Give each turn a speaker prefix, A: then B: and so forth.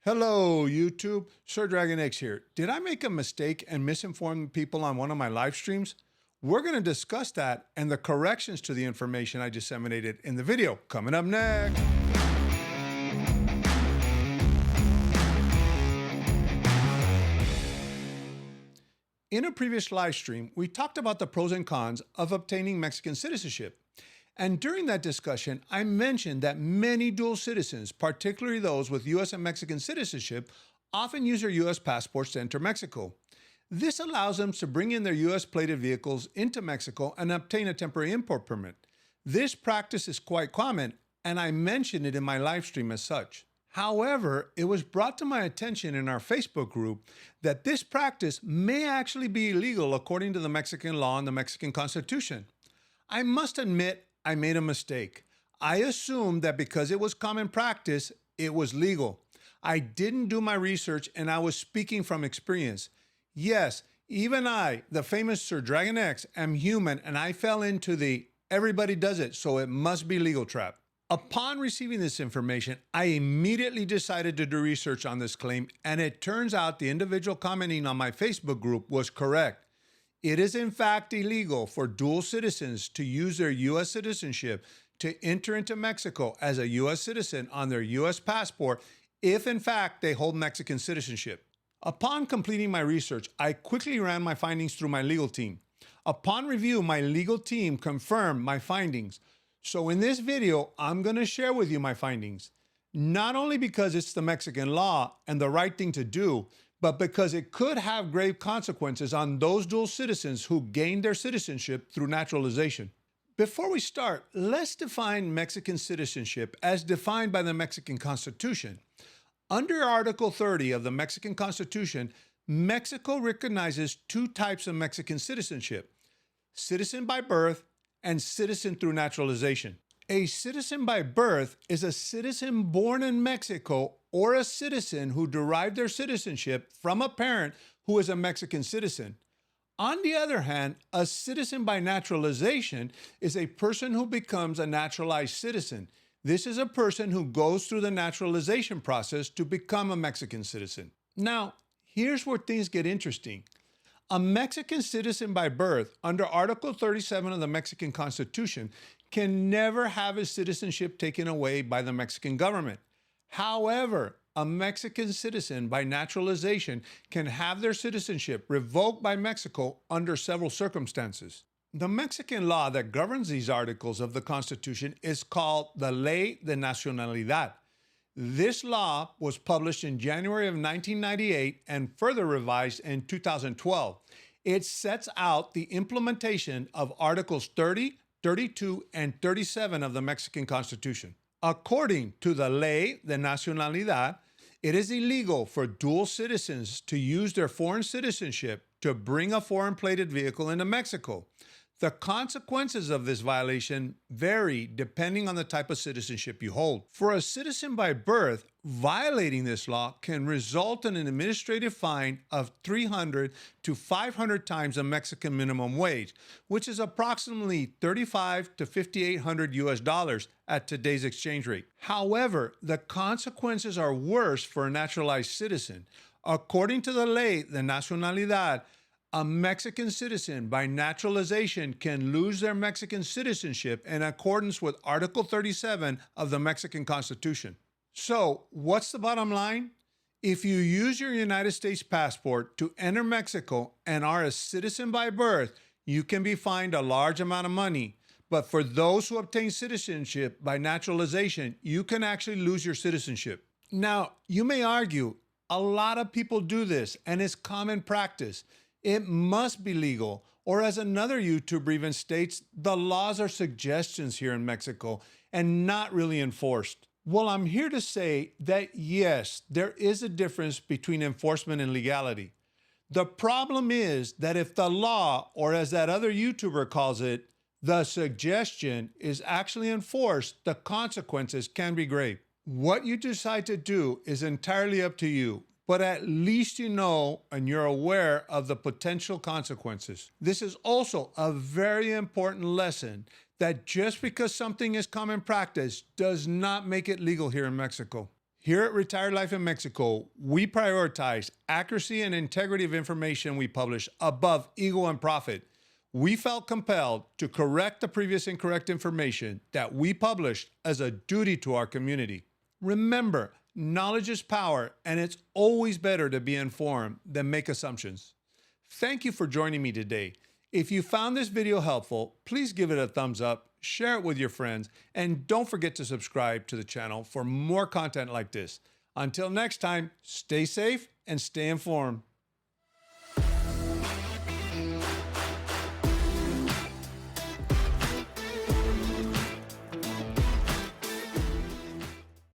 A: Hello, YouTube. Sir Dragon X here. Did I make a mistake and misinform people on one of my live streams? We're going to discuss that and the corrections to the information I disseminated in the video. Coming up next. In a previous live stream, we talked about the pros and cons of obtaining Mexican citizenship. And during that discussion, I mentioned that many dual citizens, particularly those with U.S. and Mexican citizenship, often use their U.S. passports to enter Mexico. This allows them to bring in their U.S. plated vehicles into Mexico and obtain a temporary import permit. This practice is quite common, and I mentioned it in my live stream as such. However, it was brought to my attention in our Facebook group that this practice may actually be illegal according to the Mexican law and the Mexican Constitution. I must admit, I made a mistake. I assumed that because it was common practice, it was legal. I didn't do my research and I was speaking from experience. Yes, even I, the famous Sir Dragon X, am human and I fell into the everybody does it, so it must be legal trap. Upon receiving this information, I immediately decided to do research on this claim, and it turns out the individual commenting on my Facebook group was correct. It is in fact illegal for dual citizens to use their U.S. citizenship to enter into Mexico as a U.S. citizen on their U.S. passport if in fact they hold Mexican citizenship. Upon completing my research, I quickly ran my findings through my legal team. Upon review, my legal team confirmed my findings. So in this video, I'm going to share with you my findings, not only because it's the Mexican law and the right thing to do, but because it could have grave consequences on those dual citizens who gained their citizenship through naturalization. Before we start, let's define Mexican citizenship as defined by the Mexican Constitution. Under Article 30 of the Mexican Constitution, Mexico recognizes two types of Mexican citizenship: citizen by birth and citizen through naturalization. A citizen by birth is a citizen born in Mexico or a citizen who derived their citizenship from a parent who is a Mexican citizen. On the other hand, a citizen by naturalization is a person who becomes a naturalized citizen. This is a person who goes through the naturalization process to become a Mexican citizen. Now, here's where things get interesting. A Mexican citizen by birth, under Article 37 of the Mexican Constitution, can never have his citizenship taken away by the Mexican government. However, a Mexican citizen by naturalization can have their citizenship revoked by Mexico under several circumstances. The Mexican law that governs these articles of the Constitution is called the Ley de Nacionalidad. This law was published in January of 1998 and further revised in 2012. It sets out the implementation of Articles 30, 32, and 37 of the Mexican Constitution. According to the Ley de Nacionalidad, it is illegal for dual citizens to use their foreign citizenship to bring a foreign-plated vehicle into Mexico. The consequences of this violation vary depending on the type of citizenship you hold. For a citizen by birth, violating this law can result in an administrative fine of 300 to 500 times the Mexican minimum wage, which is approximately 35 to 5,800 US dollars at today's exchange rate. However, the consequences are worse for a naturalized citizen. According to the Ley de Nacionalidad, a Mexican citizen by naturalization can lose their Mexican citizenship in accordance with Article 37 of the Mexican Constitution. So, what's the bottom line? If you use your United States passport to enter Mexico and are a citizen by birth, you can be fined a large amount of money. But for those who obtain citizenship by naturalization, you can actually lose your citizenship. Now, you may argue, a lot of people do this and it's common practice. It must be legal, or as another YouTuber even states, the laws are suggestions here in Mexico and not really enforced. Well, I'm here to say that yes, there is a difference between enforcement and legality. The problem is that if the law, or as that other YouTuber calls it, the suggestion is actually enforced, the consequences can be grave. What you decide to do is entirely up to you. But at least you know and you're aware of the potential consequences. This is also a very important lesson that just because something is common practice does not make it legal here in Mexico. Here at Retired Life in Mexico, we prioritize accuracy and integrity of information we publish above ego and profit. We felt compelled to correct the previous incorrect information that we published as a duty to our community. Remember, knowledge is power, and it's always better to be informed than make assumptions. Thank you for joining me today. If you found this video helpful, please give it a thumbs up, share it with your friends, and don't forget to subscribe to the channel for more content like this. Until next time, stay safe and stay informed.